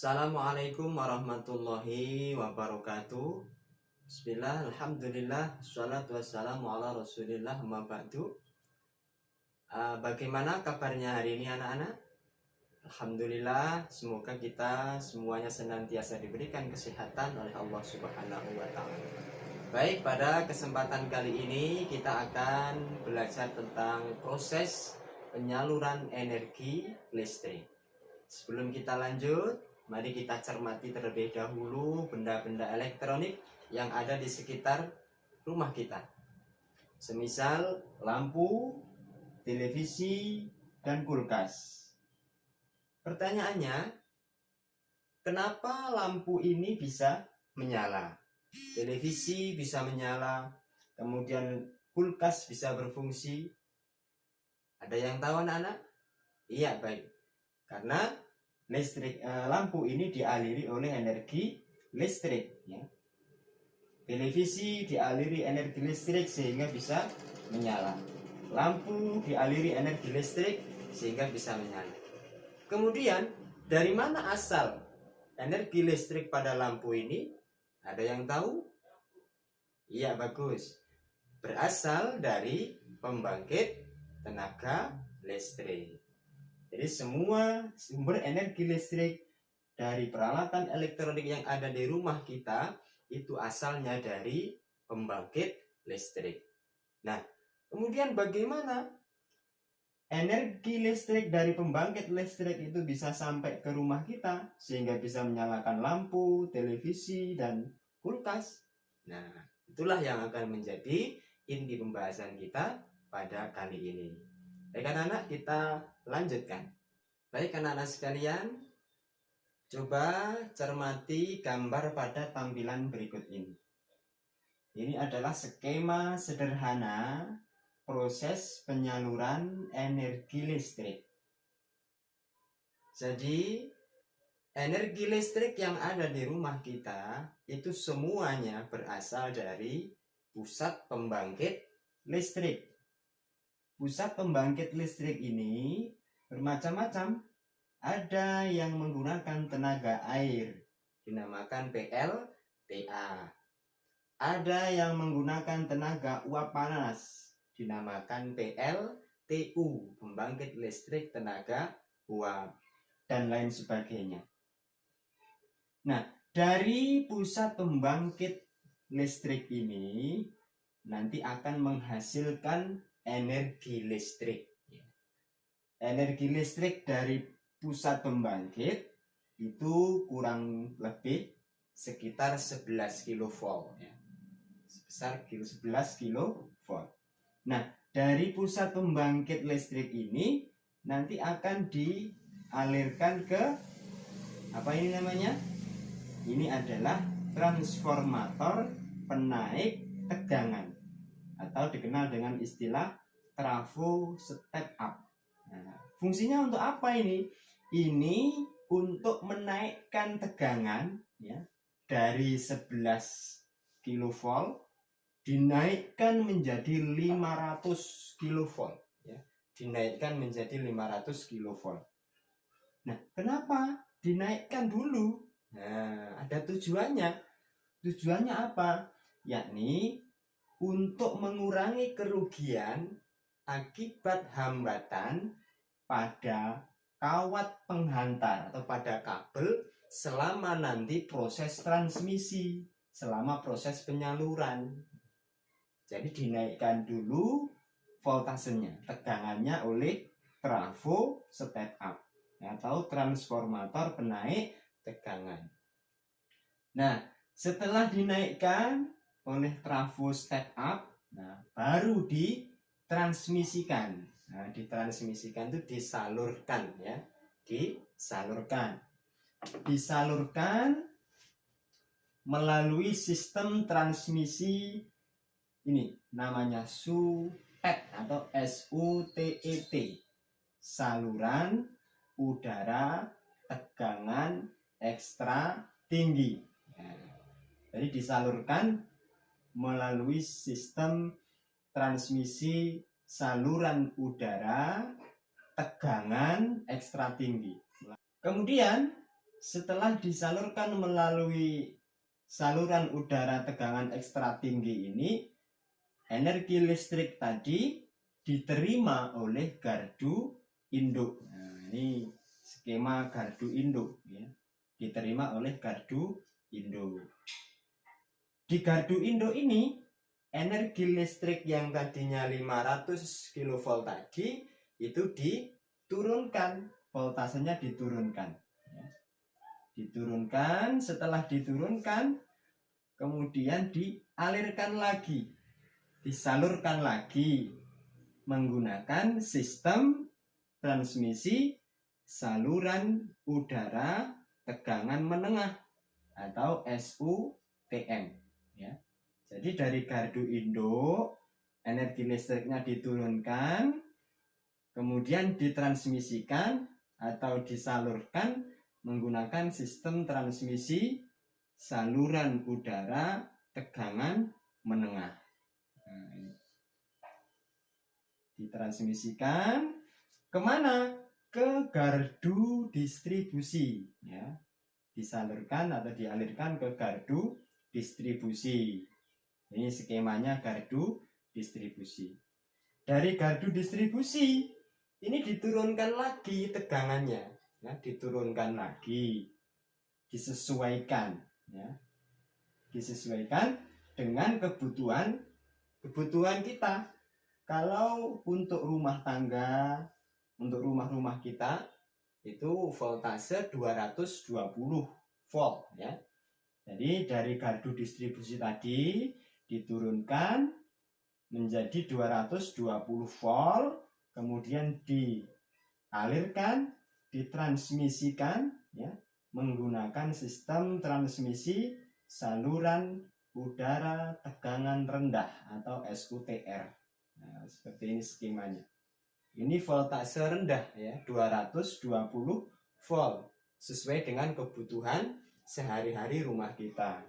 Assalamualaikum warahmatullahi wabarakatuh. Bismillah, alhamdulillah, salatu wassalamu ala rasulillah, amma ba'du. Bagaimana kabarnya hari ini anak-anak? Alhamdulillah, semoga kita semuanya senantiasa diberikan kesehatan oleh Allah Subhanahu wa Ta'ala. Baik, pada kesempatan kali ini kita akan belajar tentang proses penyaluran energi listrik. Sebelum kita lanjut, mari kita cermati terlebih dahulu benda-benda elektronik yang ada di sekitar rumah kita. Semisal lampu, televisi, dan kulkas. Pertanyaannya, kenapa lampu ini bisa menyala? Televisi bisa menyala, kemudian kulkas bisa berfungsi. Ada yang tahu anak-anak? Iya, baik. Karena lampu ini dialiri oleh energi listrik, ya. Televisi dialiri energi listrik sehingga bisa menyala. Lampu dialiri energi listrik sehingga bisa menyala. Kemudian dari mana asal energi listrik pada lampu ini? Ada yang tahu? Iya, bagus. Berasal dari pembangkit tenaga listrik. Jadi semua sumber energi listrik dari peralatan elektronik yang ada di rumah kita itu asalnya dari pembangkit listrik. Nah, kemudian bagaimana energi listrik dari pembangkit listrik itu bisa sampai ke rumah kita sehingga bisa menyalakan lampu, televisi, dan kulkas? Nah, itulah yang akan menjadi inti pembahasan kita pada kali ini. Baik anak-anak, kita lanjutkan. Baik anak-anak sekalian, coba cermati gambar pada tampilan berikut ini. Ini adalah skema sederhana proses penyaluran energi listrik. Jadi, energi listrik yang ada di rumah kita itu semuanya berasal dari pusat pembangkit listrik. Pusat pembangkit listrik ini bermacam-macam. Ada yang menggunakan tenaga air, dinamakan PLTA. Ada yang menggunakan tenaga uap panas, dinamakan PLTU, pembangkit listrik tenaga uap, dan lain sebagainya. Nah, dari pusat pembangkit listrik ini nanti akan menghasilkan energi listrik. Energi listrik dari pusat pembangkit itu kurang lebih sekitar 11 kV, ya. Sebesar 11 kV. Nah, dari pusat pembangkit listrik ini nanti akan dialirkan ke apa ini namanya? Ini adalah transformator penaik tegangan atau dikenal dengan istilah trafo step up. Nah, fungsinya untuk apa ini? Ini untuk menaikkan tegangan, ya, dari 11 kV dinaikkan menjadi 500 kV, ya. Dinaikkan menjadi 500 kV. Nah, kenapa dinaikkan dulu? Nah, ada tujuannya. Tujuannya apa? Yakni untuk mengurangi kerugian akibat hambatan pada kawat penghantar atau pada kabel selama nanti proses transmisi, selama proses penyaluran. Jadi dinaikkan dulu voltasenya, tegangannya oleh trafo step up atau transformator penaik tegangan. Nah, setelah dinaikkan oleh trafo step up, nah baru ditransmisikan. Nah, ditransmisikan itu disalurkan, ya. Disalurkan melalui sistem transmisi ini namanya SUTET atau SUTET. Saluran udara tegangan ekstra tinggi. Nah, jadi disalurkan melalui sistem transmisi saluran udara tegangan ekstra tinggi. Kemudian Setelah disalurkan melalui saluran udara tegangan ekstra tinggi ini, energi listrik tadi diterima oleh gardu induk. Nah, ini skema gardu induk ya. Diterima oleh gardu induk. Di gardu induk ini energi listrik yang tadinya 500 kV tadi itu diturunkan, voltasenya diturunkan ya. Diturunkan, setelah diturunkan kemudian dialirkan lagi, disalurkan lagi menggunakan sistem transmisi saluran udara tegangan menengah atau SUTM ya. Jadi dari gardu induk energi listriknya diturunkan, kemudian ditransmisikan atau disalurkan menggunakan sistem transmisi saluran udara tegangan menengah. Nah, ini. Ditransmisikan kemana? Ke gardu distribusi ya. Disalurkan atau dialirkan ke gardu distribusi. Ini skemanya gardu distribusi. Dari gardu distribusi ini diturunkan lagi tegangannya ya, diturunkan lagi, disesuaikan ya. Disesuaikan dengan kebutuhan kita. Kalau untuk rumah tangga, untuk rumah-rumah kita itu voltase 220 volt ya. Jadi dari gardu distribusi tadi diturunkan menjadi 220 volt, kemudian dialirkan, ditransmisikan ya, menggunakan sistem transmisi saluran udara tegangan rendah atau SUTR. Nah, seperti ini skemanya. Ini voltase rendah ya, 220 volt sesuai dengan kebutuhan sehari-hari rumah kita.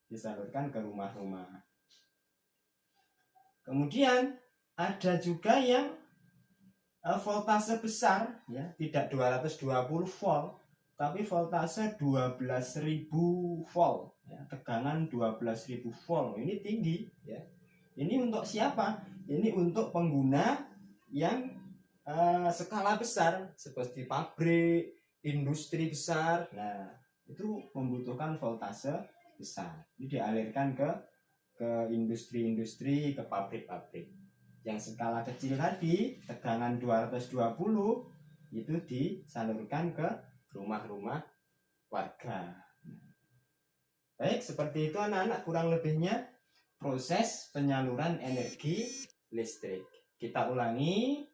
Disalurkan ke rumah-rumah. Kemudian ada juga yang voltase besar ya, tidak 220 volt tapi voltase 12.000 volt ya, tegangan 12.000 volt. Ini tinggi ya. Ini untuk siapa? Ini untuk pengguna yang skala besar seperti pabrik, industri besar. Nah, itu membutuhkan voltase besar. Ini dialirkan ke industri-industri, ke pabrik-pabrik. Yang skala kecil tadi, tegangan 220 itu disalurkan ke rumah-rumah warga. Baik, seperti itu anak-anak kurang lebihnya proses penyaluran energi listrik. Kita ulangi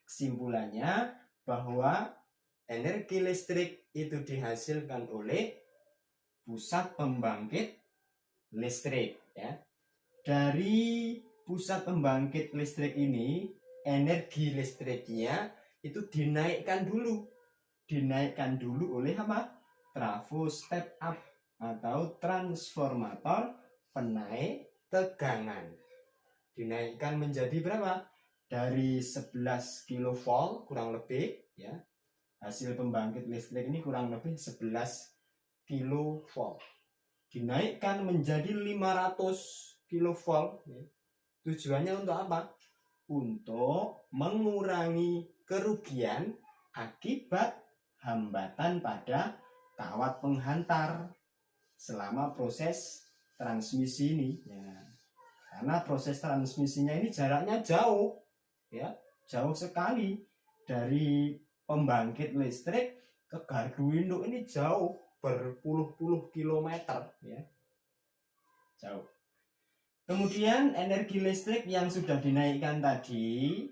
kesimpulannya bahwa energi listrik itu dihasilkan oleh pusat pembangkit listrik ya. Dari pusat pembangkit listrik ini energi listriknya itu dinaikkan dulu oleh apa? Trafo step up atau transformator penaik tegangan. Dinaikkan menjadi berapa? Dari 11 kV kurang lebih ya. Hasil pembangkit listrik ini kurang lebih 11 kV. Dinaikkan menjadi 500 kV ya. Tujuannya untuk apa? Untuk mengurangi kerugian akibat hambatan pada kawat penghantar selama proses transmisi ini ya. Karena proses transmisinya ini jaraknya jauh ya, jauh sekali dari pembangkit listrik ke gardu induk ini jauh, berpuluh-puluh kilometer ya, jauh. Kemudian energi listrik yang sudah dinaikkan tadi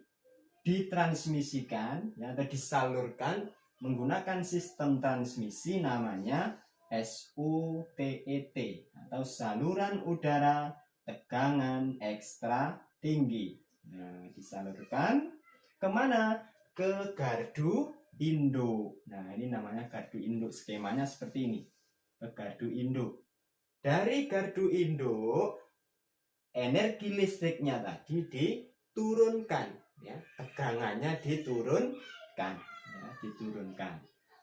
ditransmisikan ya, atau disalurkan menggunakan sistem transmisi namanya SUTET atau saluran udara tegangan ekstra tinggi. Nah, disalurkan kemana? Ke gardu induk. Nah, ini namanya gardu induk. Skemanya seperti ini. Ke gardu induk. Dari gardu induk energi listriknya tadi diturunkan ya, tegangannya diturunkan ya, diturunkan.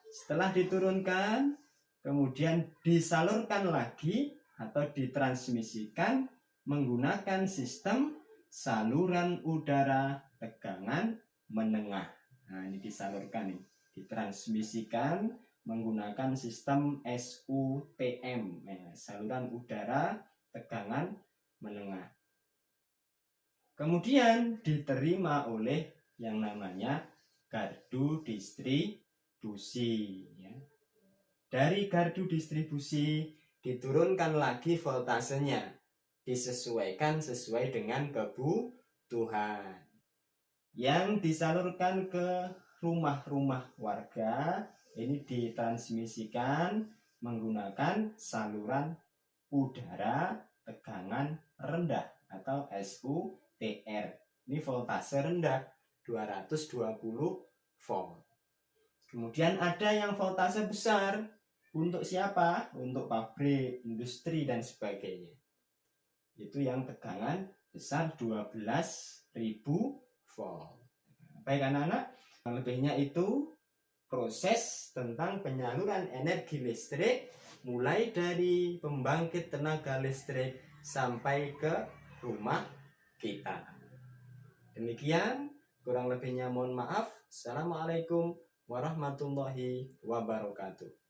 Setelah diturunkan kemudian disalurkan lagi atau ditransmisikan menggunakan sistem saluran udara tegangan menengah. Nah, ini disalurkan nih, ditransmisikan menggunakan sistem SUTM, saluran udara tegangan menengah. Kemudian diterima oleh yang namanya gardu distribusi. Dari gardu distribusi diturunkan lagi voltasenya, disesuaikan sesuai dengan kebutuhan. Yang disalurkan ke rumah-rumah warga ini ditransmisikan menggunakan saluran udara tegangan rendah atau SUTR. Ini voltase rendah 220 volt. Kemudian ada yang voltase besar. Untuk siapa? Untuk pabrik, industri, dan sebagainya. Itu yang tegangan besar 12.000 volt. Baik anak-anak, lebihnya itu proses tentang penyaluran energi listrik mulai dari pembangkit tenaga listrik sampai ke rumah kita. Demikian, kurang lebihnya mohon maaf. Assalamualaikum warahmatullahi wabarakatuh.